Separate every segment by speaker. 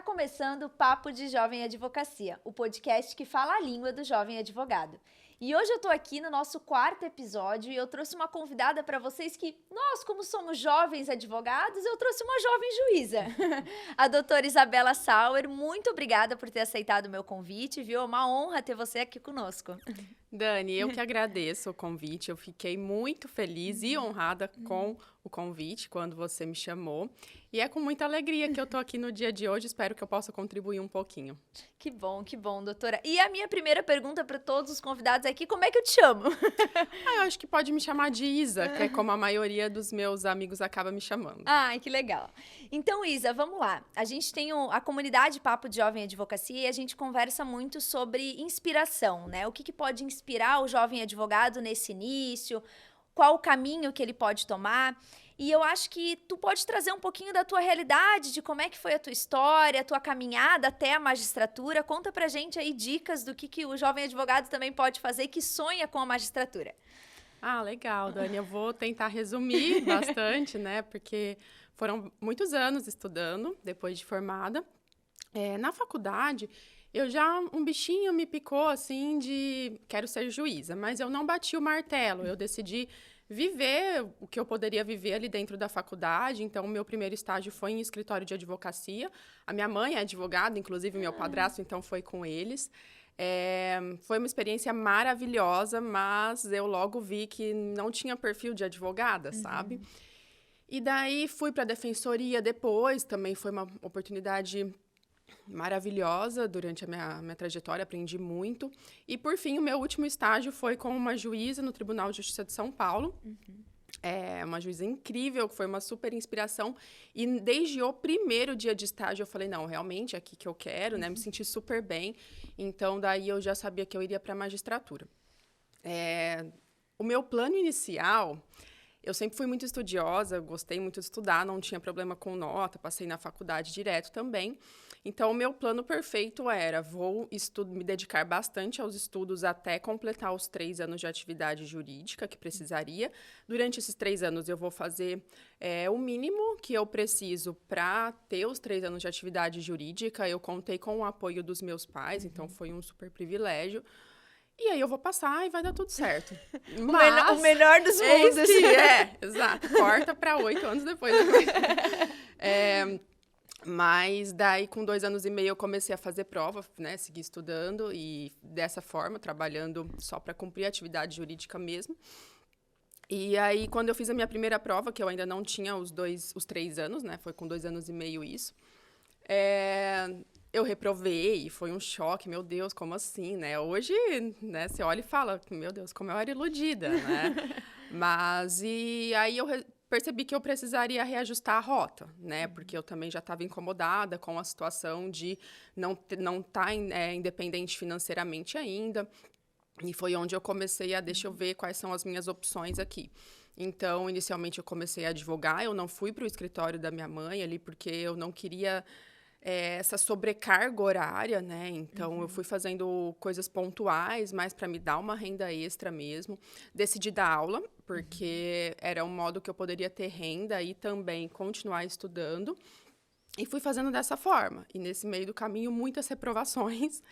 Speaker 1: começando o Papo de Jovem Advocacia, o podcast que fala a língua do jovem advogado. E hoje eu tô aqui no nosso quarto episódio e eu trouxe uma convidada para vocês que, nós, como somos jovens advogados, eu trouxe uma jovem juíza. A doutora Isabela Sauer, muito obrigada por ter aceitado o meu convite, viu? É uma honra ter você aqui conosco.
Speaker 2: Dani, eu que agradeço o convite, eu fiquei muito feliz e honrada com o convite quando você me chamou. E é com muita alegria que eu tô aqui no dia de hoje, espero que eu possa contribuir um pouquinho.
Speaker 1: Que bom, doutora. E a minha primeira pergunta para todos os convidados aqui, como é que eu te chamo?
Speaker 2: Eu acho que pode me chamar de Isa, que é como a maioria dos meus amigos acaba me chamando.
Speaker 1: Ai, que legal. Então, Isa, vamos lá. A gente tem a comunidade Papo de Jovem Advocacia e a gente conversa muito sobre inspiração, né? O que pode inspirar o jovem advogado nesse início, qual o caminho que ele pode tomar. E eu acho que tu pode trazer um pouquinho da tua realidade, de como é que foi a tua história, a tua caminhada até a magistratura. Conta pra gente aí dicas do que o jovem advogado também pode fazer que sonha com a magistratura.
Speaker 2: Ah, legal, Dani. Eu vou tentar resumir bastante, né? Porque foram muitos anos estudando, depois de formada. Na faculdade, um bichinho me picou, assim, de quero ser juíza. Mas eu não bati o martelo, eu decidi viver o que eu poderia viver ali dentro da faculdade. Então, o meu primeiro estágio foi em escritório de advocacia. A minha mãe é advogada, inclusive o meu padrasto, então foi com eles. Foi uma experiência maravilhosa, mas eu logo vi que não tinha perfil de advogada, sabe? E daí fui para a defensoria depois, também foi uma oportunidade maravilhosa durante a minha trajetória, aprendi muito. E, por fim, o meu último estágio foi com uma juíza no Tribunal de Justiça de São Paulo. Uma juíza incrível, que foi uma super inspiração. E desde o primeiro dia de estágio, eu falei, não, realmente é aqui que eu quero, né? Me senti super bem. Então, daí eu já sabia que eu iria para a magistratura. O meu plano inicial, eu sempre fui muito estudiosa, gostei muito de estudar, não tinha problema com nota, passei na faculdade direto também. Então, o meu plano perfeito era, me dedicar bastante aos estudos até completar os 3 anos de atividade jurídica que precisaria. Durante esses 3 anos, eu vou fazer o mínimo que eu preciso para ter os 3 anos de atividade jurídica. Eu contei com o apoio dos meus pais, então foi um super privilégio. E aí eu vou passar e vai dar tudo certo.
Speaker 1: O melhor dos mundos.
Speaker 2: Exato. Corta para 8 anos depois. Mas daí, com 2 anos e meio, eu comecei a fazer prova, né? Segui estudando e dessa forma, trabalhando só para cumprir a atividade jurídica mesmo. E aí, quando eu fiz a minha primeira prova, que eu ainda não tinha os 3 anos, né? Foi com 2 anos e meio isso. Eu reprovei e foi um choque, meu Deus, como assim, né? Hoje, né, você olha e fala, meu Deus, como eu era iludida, né? E aí eu percebi que eu precisaria reajustar a rota, né? Porque eu também já estava incomodada com a situação de não estar independente financeiramente ainda. E foi onde eu comecei deixa eu ver quais são as minhas opções aqui. Então, inicialmente, eu comecei a advogar, eu não fui para o escritório da minha mãe ali, porque eu não queria essa sobrecarga horária, né? Então, eu fui fazendo coisas pontuais, mais para me dar uma renda extra mesmo. Decidi dar aula, porque era um modo que eu poderia ter renda e também continuar estudando. E fui fazendo dessa forma. E nesse meio do caminho, muitas reprovações.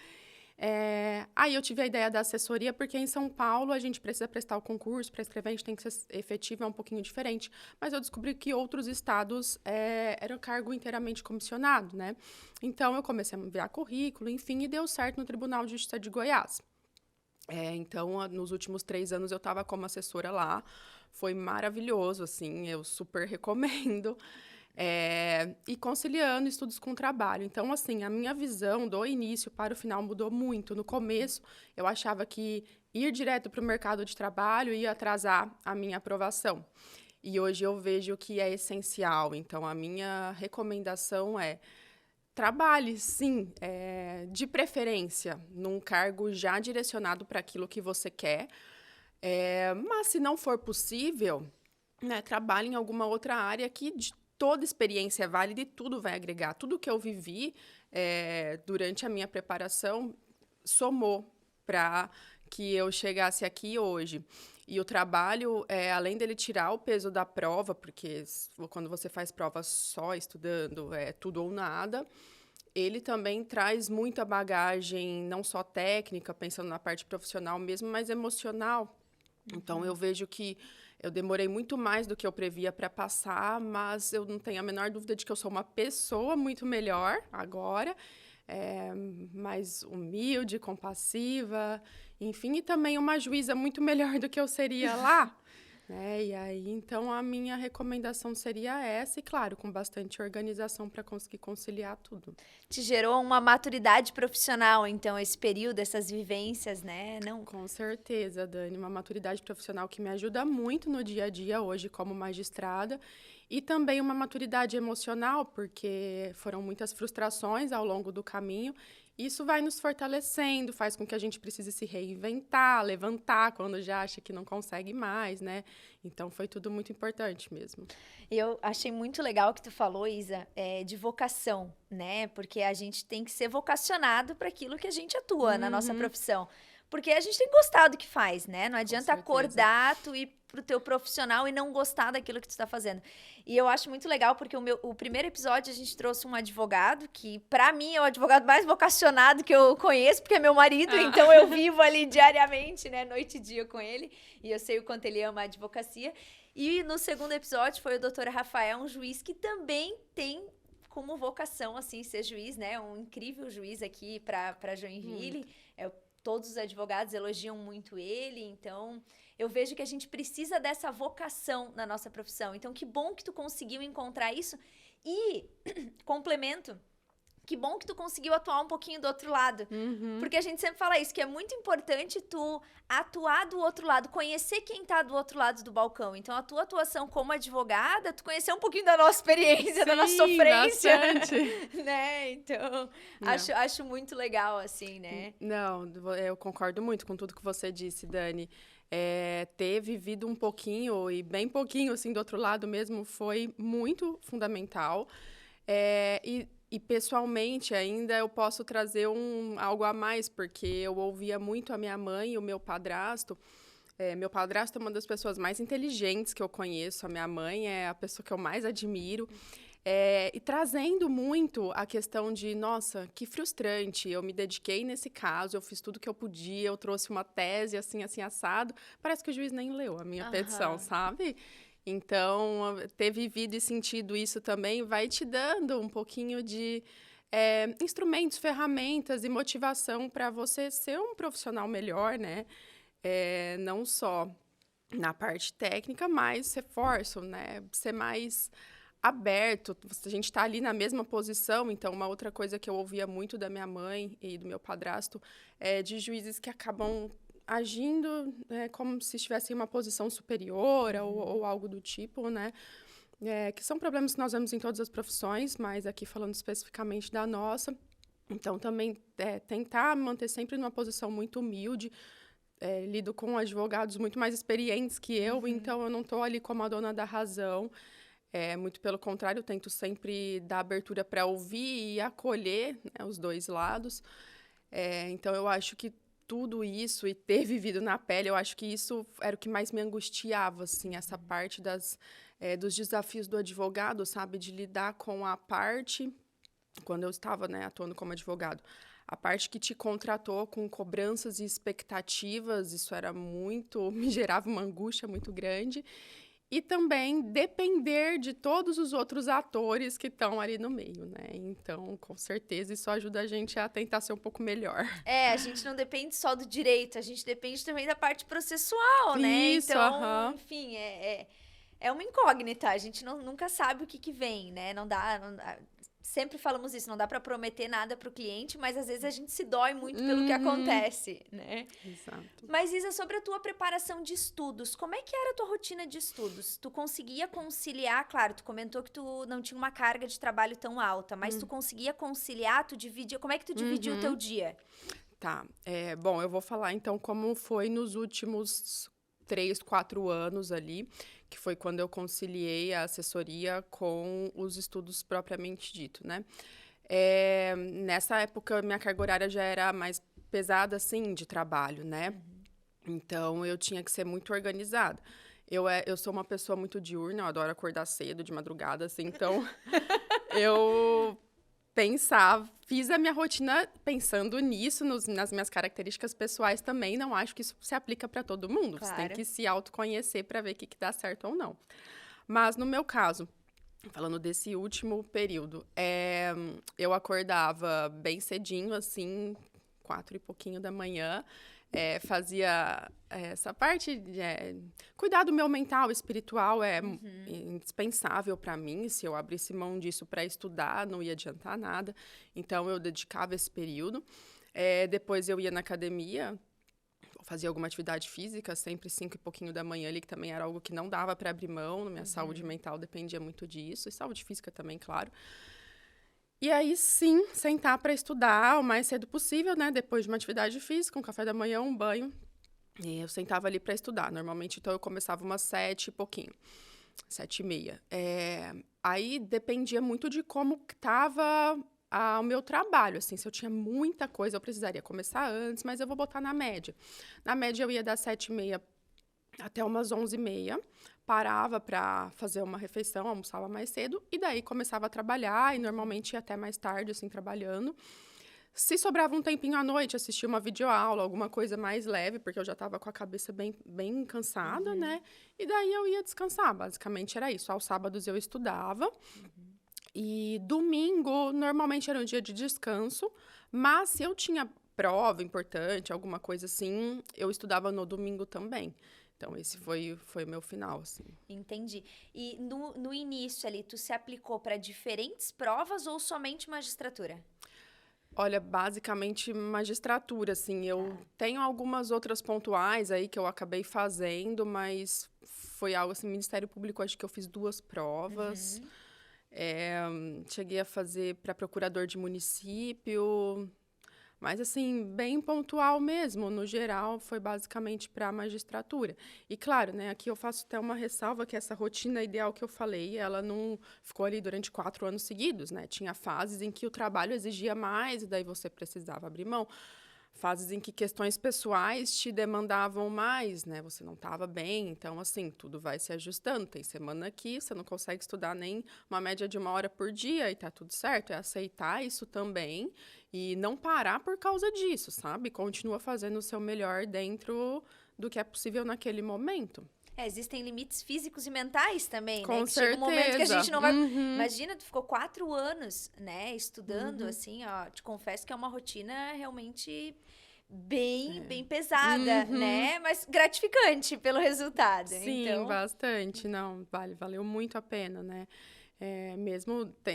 Speaker 2: Aí eu tive a ideia da assessoria, porque em São Paulo a gente precisa prestar o concurso, para escrever a gente tem que ser efetivo, é um pouquinho diferente. Mas eu descobri que outros estados era cargo inteiramente comissionado, né? Então eu comecei a enviar currículo, enfim, e deu certo no Tribunal de Justiça de Goiás. Então, nos últimos 3 anos eu estava como assessora lá, foi maravilhoso, assim, eu super recomendo. E conciliando estudos com trabalho. Então, assim, a minha visão do início para o final mudou muito. No começo, eu achava que ir direto para o mercado de trabalho ia atrasar a minha aprovação. E hoje eu vejo que é essencial. Então, a minha recomendação é trabalhe, sim, de preferência, num cargo já direcionado para aquilo que você quer. Mas, se não for possível, né, trabalhe em alguma outra área que toda experiência é válida e tudo vai agregar. Tudo que eu vivi durante a minha preparação somou para que eu chegasse aqui hoje. E o trabalho, além dele tirar o peso da prova, porque quando você faz prova só estudando, é tudo ou nada, ele também traz muita bagagem, não só técnica, pensando na parte profissional mesmo, mas emocional. Então, eu vejo que eu demorei muito mais do que eu previa para passar, mas eu não tenho a menor dúvida de que eu sou uma pessoa muito melhor agora, mais humilde, compassiva, enfim, e também uma juíza muito melhor do que eu seria lá. E aí, então, a minha recomendação seria essa, e claro, com bastante organização para conseguir conciliar tudo.
Speaker 1: Te gerou uma maturidade profissional, então, esse período, essas vivências, né? Não...
Speaker 2: Com certeza, Dani, uma maturidade profissional que me ajuda muito no dia a dia hoje como magistrada, e também uma maturidade emocional, porque foram muitas frustrações ao longo do caminho. Isso vai nos fortalecendo, faz com que a gente precise se reinventar, levantar quando já acha que não consegue mais, né? Então, foi tudo muito importante mesmo.
Speaker 1: Eu achei muito legal o que tu falou, Isa, de vocação, né? Porque a gente tem que ser vocacionado para aquilo que a gente atua na nossa profissão. Porque a gente tem que gostar do que faz, né? Não adianta acordar, tu ir pro teu profissional e não gostar daquilo que tu tá fazendo. E eu acho muito legal porque o primeiro episódio a gente trouxe um advogado que, pra mim, é o advogado mais vocacionado que eu conheço, porque é meu marido, então eu vivo ali diariamente, né? Noite e dia com ele. E eu sei o quanto ele ama a advocacia. E no segundo episódio foi o doutor Rafael, um juiz que também tem como vocação, assim, ser juiz, né? Um incrível juiz aqui pra Joinville. Todos os advogados elogiam muito ele, então eu vejo que a gente precisa dessa vocação na nossa profissão. Então, que bom que tu conseguiu encontrar isso. E, complemento, que bom que tu conseguiu atuar um pouquinho do outro lado. Porque a gente sempre fala isso, que é muito importante tu atuar do outro lado, conhecer quem tá do outro lado do balcão. Então, a tua atuação como advogada, tu conhecer um pouquinho da nossa experiência, da nossa sofrência.
Speaker 2: Bastante.
Speaker 1: Né? Então, acho muito legal, assim, né?
Speaker 2: Não, eu concordo muito com tudo que você disse, Dani. Ter vivido um pouquinho, e bem pouquinho, assim, do outro lado mesmo, foi muito fundamental. E pessoalmente ainda eu posso trazer algo a mais, porque eu ouvia muito a minha mãe e o meu padrasto. Meu padrasto é uma das pessoas mais inteligentes que eu conheço, a minha mãe é a pessoa que eu mais admiro. E trazendo muito a questão de, nossa, que frustrante, eu me dediquei nesse caso, eu fiz tudo que eu podia, eu trouxe uma tese assim, assim, assado. Parece que o juiz nem leu a minha petição, sabe? Então, ter vivido e sentido isso também vai te dando um pouquinho de instrumentos, ferramentas e motivação para você ser um profissional melhor, né? Não só na parte técnica, mas reforço, né? Ser mais aberto, a gente está ali na mesma posição. Então, uma outra coisa que eu ouvia muito da minha mãe e do meu padrasto é de juízes que acabam agindo como se estivessem em uma posição superior ou algo do tipo, né? Que são problemas que nós vemos em todas as profissões, mas aqui falando especificamente da nossa. Então, também tentar manter sempre numa posição muito humilde. Lido com advogados muito mais experientes que eu, então eu não estou ali como a dona da razão. Muito pelo contrário, eu tento sempre dar abertura para ouvir e acolher, né, os dois lados. Então, eu acho que tudo isso e ter vivido na pele, eu acho que isso era o que mais me angustiava, assim, essa parte dos desafios do advogado, sabe? De lidar com a parte, quando eu estava, né, atuando como advogado, a parte que te contratou com cobranças e expectativas, isso era me gerava uma angústia muito grande. E também depender de todos os outros atores que estão ali no meio, né? Então, com certeza, isso ajuda a gente a tentar ser um pouco melhor.
Speaker 1: A gente não depende só do direito, a gente depende também da parte processual, né?
Speaker 2: Isso,
Speaker 1: então, enfim, é uma incógnita, a gente nunca sabe o que vem, né? Não dá, sempre falamos isso, não dá para prometer nada para o cliente, mas às vezes a gente se dói muito pelo que acontece, né?
Speaker 2: Exato.
Speaker 1: Mas, Isa, sobre a tua preparação de estudos, como é que era a tua rotina de estudos? Tu conseguia conciliar, claro, tu comentou que tu não tinha uma carga de trabalho tão alta, mas tu conseguia conciliar, como é que tu dividia o teu dia?
Speaker 2: Tá, bom, eu vou falar então como foi nos últimos 3, 4 anos ali, que foi quando eu conciliei a assessoria com os estudos propriamente dito, né? Nessa época, minha carga horária já era mais pesada, assim, de trabalho, né? Então, eu tinha que ser muito organizada. Eu sou uma pessoa muito diurna, eu adoro acordar cedo, de madrugada, assim, então eu fiz a minha rotina pensando nisso, nas minhas características pessoais também. Não acho que isso se aplica para todo mundo. Você tem
Speaker 1: Claro.
Speaker 2: que se autoconhecer para ver o que dá certo ou não. Mas no meu caso, falando desse último período, eu acordava bem cedinho, assim, 4 e pouquinho da manhã. Fazia essa parte de cuidar do meu mental, espiritual indispensável para mim. Se eu abrisse mão disso para estudar, não ia adiantar nada. Então, eu dedicava esse período. Depois, eu ia na academia, fazia alguma atividade física, sempre 5 e pouquinho da manhã ali, que também era algo que não dava para abrir mão. Minha saúde mental dependia muito disso. E saúde física também, claro. E aí, sim, sentar para estudar o mais cedo possível, né? Depois de uma atividade física, um café da manhã, um banho. E eu sentava ali para estudar. Normalmente, então, eu começava umas 7 e pouquinho. 7h30. Aí, dependia muito de como estava o meu trabalho. Assim, se eu tinha muita coisa, eu precisaria começar antes, mas eu vou botar na média. Na média, eu ia das 7h30 até umas 11h30. Parava para fazer uma refeição, almoçava mais cedo, e daí começava a trabalhar, e normalmente ia até mais tarde, assim, trabalhando. Se sobrava um tempinho à noite, assistia uma videoaula, alguma coisa mais leve, porque eu já estava com a cabeça bem cansada, né? E daí eu ia descansar, basicamente era isso. Aos sábados eu estudava, e domingo normalmente era um dia de descanso, mas se eu tinha prova importante, alguma coisa assim, eu estudava no domingo também. Então, esse foi o meu final, assim.
Speaker 1: Entendi. E no início ali, tu se aplicou para diferentes provas ou somente magistratura?
Speaker 2: Olha, basicamente magistratura, assim. Eu tenho algumas outras pontuais aí que eu acabei fazendo, mas foi algo assim, Ministério Público, acho que eu fiz 2 provas. Cheguei a fazer para procurador de município. Mas, assim, bem pontual mesmo. No geral, foi basicamente para a magistratura. E, claro, né, aqui eu faço até uma ressalva que essa rotina ideal que eu falei, ela não ficou ali durante 4 anos seguidos, né? Tinha fases em que o trabalho exigia mais e daí você precisava abrir mão. Fases em que questões pessoais te demandavam mais, né? Você não estava bem, então, assim, tudo vai se ajustando. Tem semana que você não consegue estudar nem uma média de 1 hora por dia e tá tudo certo. É aceitar isso também e não parar por causa disso, sabe? Continua fazendo o seu melhor dentro do que é possível naquele momento.
Speaker 1: Existem limites físicos e mentais também, né?
Speaker 2: Com
Speaker 1: Que chega um momento que a gente
Speaker 2: certeza.
Speaker 1: não vai. Imagina, tu ficou 4 anos, né, estudando, assim, ó. Te confesso que é uma rotina realmente bem pesada, né? Mas gratificante pelo resultado.
Speaker 2: Sim,
Speaker 1: Então,
Speaker 2: bastante. Não, valeu muito a pena, né?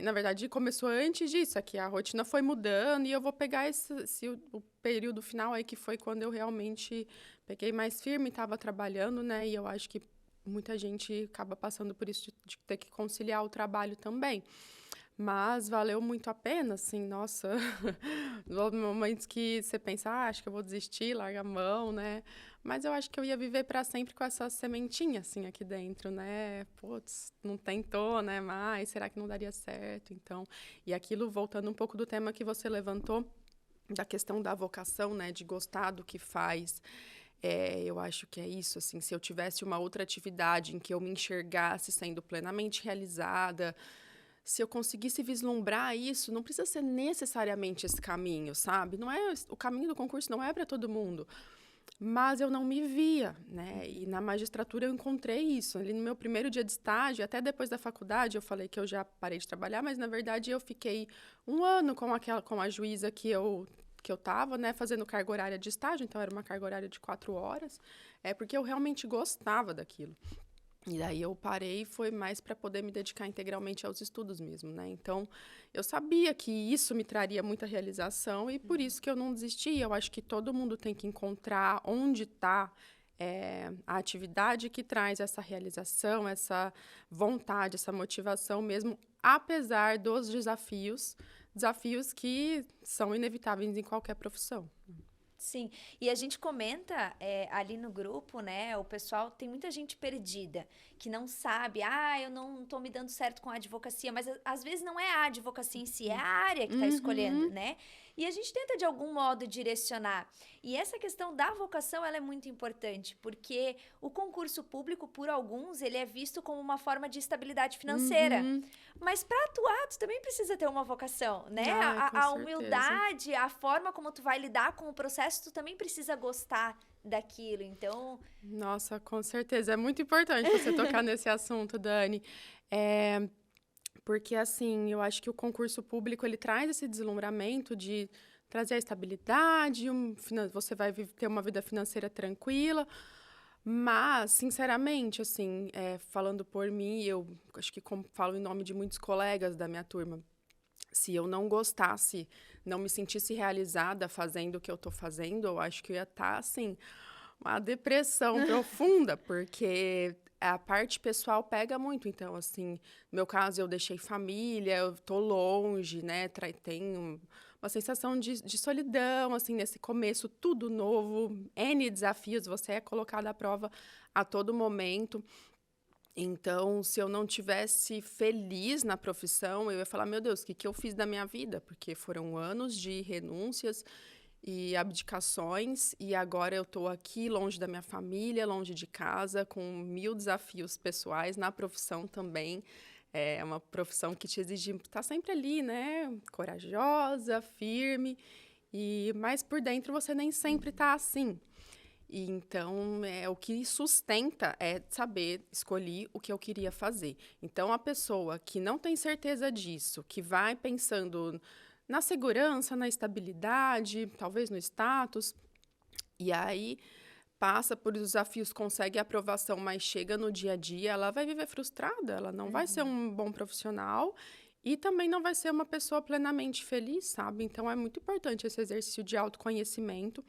Speaker 2: Na verdade, começou antes disso, aqui a rotina foi mudando e eu vou pegar o período final aí, que foi quando eu realmente peguei mais firme, estava trabalhando, né? E eu acho que muita gente acaba passando por isso de ter que conciliar o trabalho também. Mas valeu muito a pena, assim, nossa. Nos momentos que você pensa, acho que eu vou desistir, larga a mão, né? Mas eu acho que eu ia viver para sempre com essa sementinha, assim, aqui dentro, né? Putz, não tentou, né? Mas será que não daria certo? Então, e aquilo, voltando um pouco do tema que você levantou, da questão da vocação, né? De gostar do que faz. Eu acho que é isso, assim, se eu tivesse uma outra atividade em que eu me enxergasse sendo plenamente realizada, se eu conseguisse vislumbrar isso, não precisa ser necessariamente esse caminho, sabe? Não é, o caminho do concurso não é para todo mundo. Mas eu não me via, né? E na magistratura eu encontrei isso. Ali no meu primeiro dia de estágio, até depois da faculdade, eu falei que eu já parei de trabalhar, mas na verdade eu fiquei 1 ano com a juíza que eu estava, né, fazendo carga horária de estágio, então era uma carga horária de 4 horas, porque eu realmente gostava daquilo. E daí eu parei, foi mais para poder me dedicar integralmente aos estudos mesmo, né? Então, eu sabia que isso me traria muita realização e por isso que eu não desisti. Eu acho que todo mundo tem que encontrar onde está a atividade que traz essa realização, essa vontade, essa motivação mesmo, apesar dos desafios que são inevitáveis em qualquer profissão.
Speaker 1: sim, e a gente comenta ali no grupo, né? O pessoal, tem muita gente perdida, que não sabe, eu não tô me dando certo com a advocacia, mas às vezes não é a advocacia em si, é a área que tá escolhendo, né? E a gente tenta, de algum modo, direcionar. E essa questão da vocação, ela é muito importante, porque o concurso público, por alguns, ele é visto como uma forma de estabilidade financeira.
Speaker 2: Uhum.
Speaker 1: Mas para atuar, tu também precisa ter uma vocação, né?
Speaker 2: Ai, com
Speaker 1: A
Speaker 2: certeza.
Speaker 1: humildade, a forma como tu vai lidar com o processo, tu também precisa gostar daquilo. Então,
Speaker 2: Nossa, com certeza. É muito importante você tocar nesse assunto, Dani. É, porque, assim, eu acho que o concurso público, ele traz esse deslumbramento de trazer a estabilidade, você vai ter uma vida financeira tranquila, mas, sinceramente, assim, falando por mim, eu acho que como falo em nome de muitos colegas da minha turma, se eu não gostasse, não me sentisse realizada fazendo o que eu estou fazendo, eu acho que eu ia estar, assim, uma depressão profunda, porque a parte pessoal pega muito. Então, assim, no meu caso, eu deixei família, eu tô longe, né? Tenho uma sensação de solidão, assim, nesse começo, tudo novo, N desafios, você é colocado à prova a todo momento. Então, se eu não tivesse feliz na profissão, eu ia falar, meu Deus, o que que eu fiz da minha vida? Porque foram anos de renúncias e abdicações, e agora eu estou aqui longe da minha família, longe de casa, com 1000 desafios pessoais na profissão também. É uma profissão que te exige estar sempre ali, né? Corajosa, firme, mas por dentro você nem sempre está assim. E então, o que sustenta é saber escolher o que eu queria fazer. Então, a pessoa que não tem certeza disso, que vai pensando na segurança, na estabilidade, talvez no status, e aí passa por desafios, consegue aprovação, mas chega no dia a dia, ela vai viver frustrada, ela não vai ser um bom profissional e também não vai ser uma pessoa plenamente feliz, sabe? Então, é muito importante esse exercício de autoconhecimento.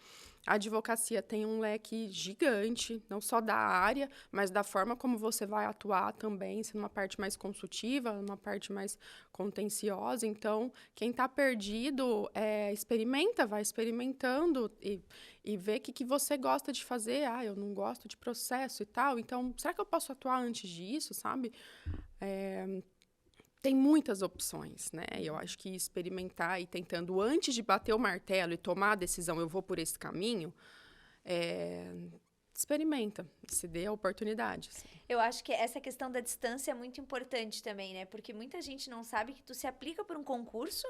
Speaker 2: A advocacia tem um leque gigante, não só da área, mas da forma como você vai atuar também, sendo uma parte mais consultiva, uma parte mais contenciosa. Então, quem está perdido, experimenta, vai experimentando e vê o que você gosta de fazer. Ah, eu não gosto de processo e tal, então, será que eu posso atuar antes disso, sabe? Tem muitas opções, né? Eu acho que experimentar e tentando, antes de bater o martelo e tomar a decisão, eu vou por esse caminho, experimenta, se dê a oportunidade. Assim.
Speaker 1: eu acho que essa questão da distância é muito importante também, né? Porque muita gente não sabe que tu se aplica por um concurso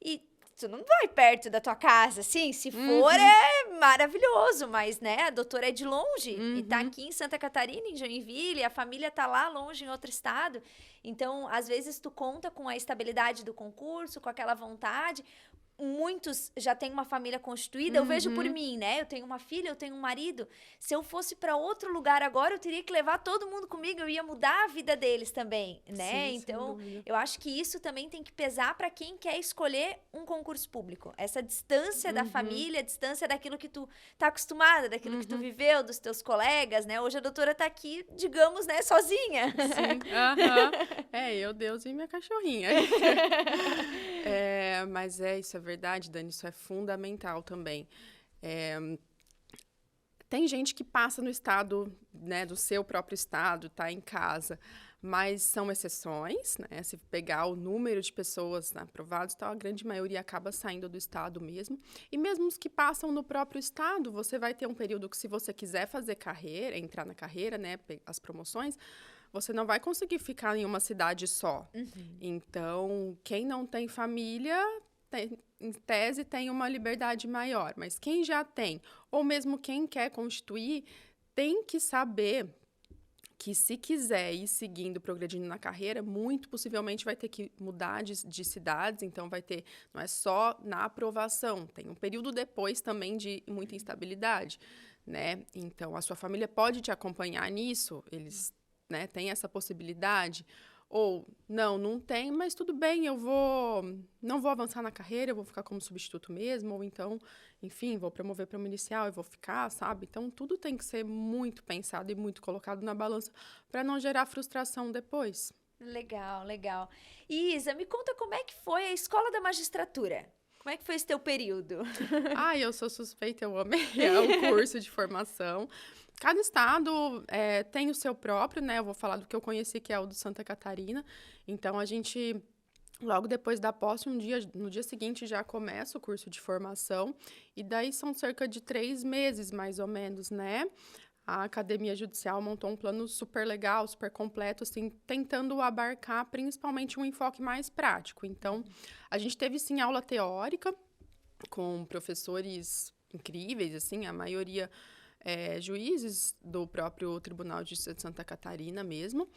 Speaker 1: e tu não vai perto da tua casa, assim, se for é maravilhoso, mas, né, a doutora é de longe e tá aqui em Santa Catarina, em Joinville, a família tá lá longe em outro estado, então, às vezes tu conta com a estabilidade do concurso, com aquela vontade, muitos já têm uma família constituída, eu vejo por mim, né? Eu tenho uma filha, eu tenho um marido. Se eu fosse para outro lugar agora, eu teria que levar todo mundo comigo, eu ia mudar a vida deles também, né?
Speaker 2: Sim,
Speaker 1: Então, eu acho que isso também tem que pesar para quem quer escolher um concurso público. Essa distância da família, a distância daquilo que tu tá acostumada, daquilo que tu viveu, dos teus colegas, né? Hoje a doutora tá aqui, digamos, né, sozinha.
Speaker 2: Sim, eu, Deus e minha cachorrinha. Mas isso é verdade, Dani, isso é fundamental também. Tem gente que passa no estado, né, do seu próprio estado, tá em casa, mas são exceções, né? Se pegar o número de pessoas aprovadas, a grande maioria acaba saindo do estado mesmo. E mesmo os que passam no próprio estado, você vai ter um período que, se você quiser fazer carreira, entrar na carreira, né, as promoções, você não vai conseguir ficar em uma cidade só. Então, quem não tem família, em tese, tem uma liberdade maior. Mas quem já tem, ou mesmo quem quer constituir, tem que saber que, se quiser ir seguindo, progredindo na carreira, muito possivelmente vai ter que mudar de cidades. Então, não é só na aprovação, tem um período depois também de muita instabilidade, né? Então, a sua família pode te acompanhar nisso, eles, né, têm essa possibilidade. Ou, não tem, mas tudo bem, não vou avançar na carreira, eu vou ficar como substituto mesmo, ou então, enfim, vou promover para uma inicial e vou ficar, sabe? Então, tudo tem que ser muito pensado e muito colocado na balança para não gerar frustração depois.
Speaker 1: Legal, legal. Isa, me conta como é que foi a escola da magistratura? Como é que foi esse teu período?
Speaker 2: Eu sou suspeita, eu amei o curso de formação. Cada estado tem o seu próprio, né? Eu vou falar do que eu conheci, que é o de Santa Catarina. Então, a gente Logo depois da posse, no dia seguinte já começa o curso de formação, e daí são cerca de 3 meses, mais ou menos, né? A Academia Judicial montou um plano super legal, super completo, assim, tentando abarcar principalmente um enfoque mais prático. Então, a gente teve, sim, aula teórica com professores incríveis, assim, a maioria juízes do próprio Tribunal de Justiça de Santa Catarina mesmo.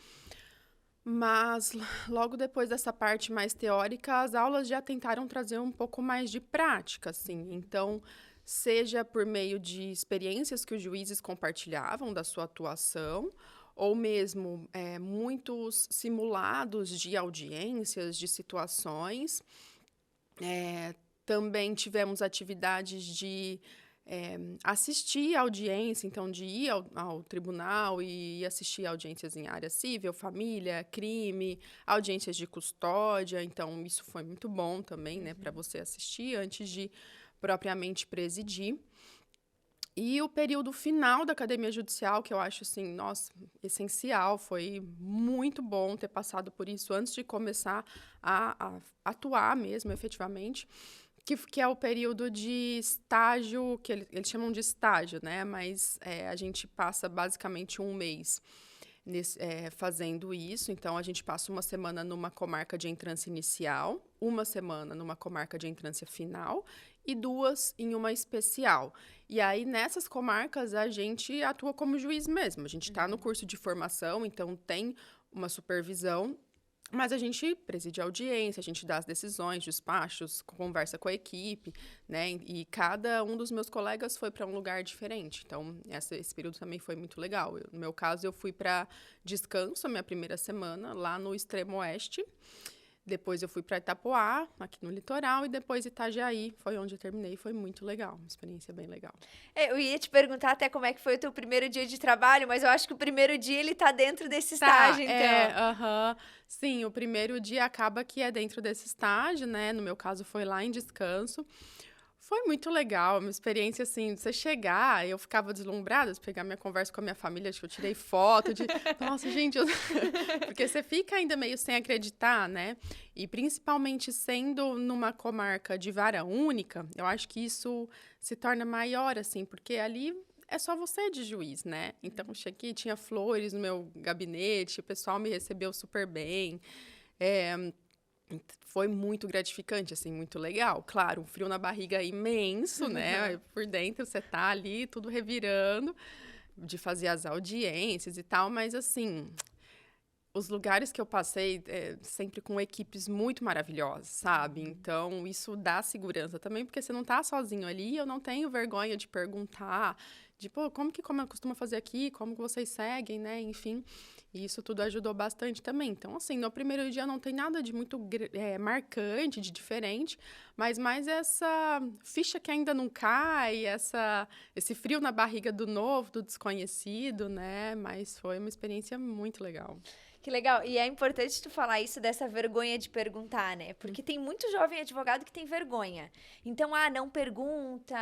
Speaker 2: Mas logo depois dessa parte mais teórica, as aulas já tentaram trazer um pouco mais de prática, assim. Então, seja por meio de experiências que os juízes compartilhavam da sua atuação, ou mesmo muitos simulados de audiências, de situações. Também tivemos atividades de assistir a audiência, então de ir ao tribunal e assistir audiências em área civil, família, crime, audiências de custódia. Então, isso foi muito bom também, né, para você assistir antes de propriamente presidir. E o período final da Academia Judicial, que eu acho, assim, nossa, essencial, foi muito bom ter passado por isso antes de começar a atuar mesmo, efetivamente, que é o período de estágio, que eles chamam de estágio, né? Mas a gente passa basicamente 1 mês fazendo isso. Então, a gente passa uma semana numa comarca de entrância inicial, uma semana numa comarca de entrância final e 2 em uma especial. E aí, nessas comarcas, a gente atua como juiz mesmo. A gente está no curso de formação, então tem uma supervisão, mas a gente preside a audiência, a gente dá as decisões, despachos, conversa com a equipe, né? E cada um dos meus colegas foi para um lugar diferente. Então, esse período também foi muito legal. No meu caso, eu fui para Descanso, a minha primeira semana, lá no extremo oeste. Depois eu fui para Itapoá, aqui no litoral, e depois Itajaí, foi onde eu terminei. Foi muito legal, uma experiência bem legal.
Speaker 1: Eu ia te perguntar até como é que foi o teu primeiro dia de trabalho, mas eu acho que o primeiro dia ele tá dentro desse estágio, então.
Speaker 2: Sim, o primeiro dia acaba que é dentro desse estágio, né? No meu caso, foi lá em Descanso. Foi muito legal, uma experiência assim, você chegar, eu ficava deslumbrada, pegar minha conversa com a minha família, acho que eu tirei foto de, nossa, gente, porque você fica ainda meio sem acreditar, né? E principalmente sendo numa comarca de vara única, eu acho que isso se torna maior, assim, porque ali é só você de juiz, né? Então, eu cheguei, tinha flores no meu gabinete, o pessoal me recebeu super bem. Foi muito gratificante, assim, muito legal. Claro, um frio na barriga imenso, né? Por dentro você tá ali, tudo revirando, de fazer as audiências e tal, mas, assim, os lugares que eu passei, sempre com equipes muito maravilhosas, sabe? Então, isso dá segurança também, porque você não tá sozinho ali, eu não tenho vergonha de perguntar, de, pô, como eu costumo fazer aqui, como que vocês seguem, né? Enfim, e isso tudo ajudou bastante também. Então, assim, no primeiro dia não tem nada de muito marcante, de diferente, mas mais essa ficha que ainda não cai, esse frio na barriga do novo, do desconhecido, né? Mas foi uma experiência muito legal.
Speaker 1: Que legal. E é importante tu falar isso dessa vergonha de perguntar, né? Porque tem muito jovem advogado que tem vergonha. Então, não pergunta.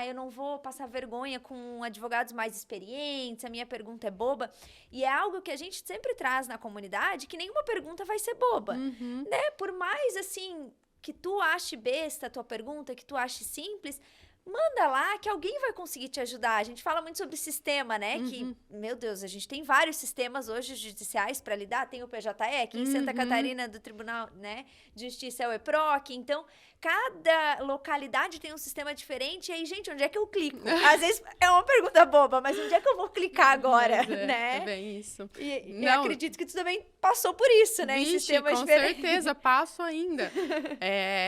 Speaker 1: Eu não vou passar vergonha com advogados mais experientes, a minha pergunta é boba. E é algo que a gente sempre traz na comunidade, que nenhuma pergunta vai ser boba, né? Por mais, assim, que tu ache besta a tua pergunta, que tu ache simples, manda lá que alguém vai conseguir te ajudar. A gente fala muito sobre sistema, né? Que, meu Deus, a gente tem vários sistemas hoje judiciais para lidar. Tem o PJE, aqui em Santa Catarina do Tribunal, né, de Justiça é o EPROC. Então, cada localidade tem um sistema diferente. E aí, gente, onde é que eu clico? Às vezes é uma pergunta boba, mas onde é que eu vou clicar agora, né?
Speaker 2: É bem isso.
Speaker 1: E acredito que tu também passou por isso, né?
Speaker 2: Vixe,
Speaker 1: em sistemas
Speaker 2: com
Speaker 1: diferentes.
Speaker 2: certeza, passo ainda.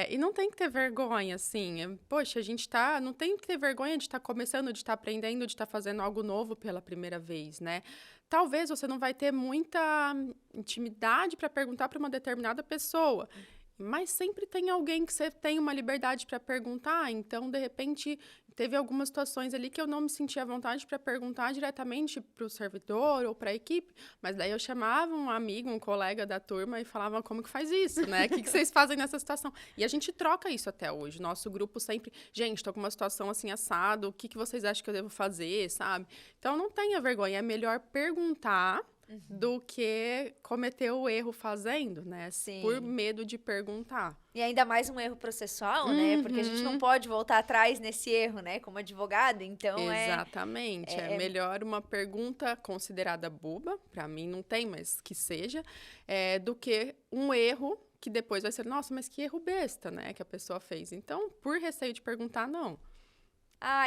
Speaker 2: E não tem que ter vergonha, assim. Poxa, a gente não tem que ter vergonha de estar começando, de estar aprendendo, de estar fazendo algo novo pela primeira vez, né? Talvez você não vai ter muita intimidade para perguntar para uma determinada pessoa, mas sempre tem alguém que você tem uma liberdade para perguntar. Então, de repente, teve algumas situações ali que eu não me sentia à vontade para perguntar diretamente para o servidor ou para a equipe, mas daí eu chamava um amigo, um colega da turma e falava como que faz isso, né? O que vocês fazem nessa situação? E a gente troca isso até hoje. Nosso grupo sempre, gente, estou com uma situação assim assado, o que vocês acham que eu devo fazer, sabe? Então, não tenha vergonha, é melhor perguntar do que cometer o erro fazendo, né?
Speaker 1: Sim.
Speaker 2: Por medo de perguntar.
Speaker 1: E ainda mais um erro processual, né? Porque a gente não pode voltar atrás nesse erro, né? Como advogado, então
Speaker 2: Exatamente. É melhor uma pergunta considerada boba, para mim não tem, mas que seja, do que um erro que depois vai ser, nossa, mas que erro besta, né? Que a pessoa fez. Então, por receio de perguntar, não.
Speaker 1: Ah,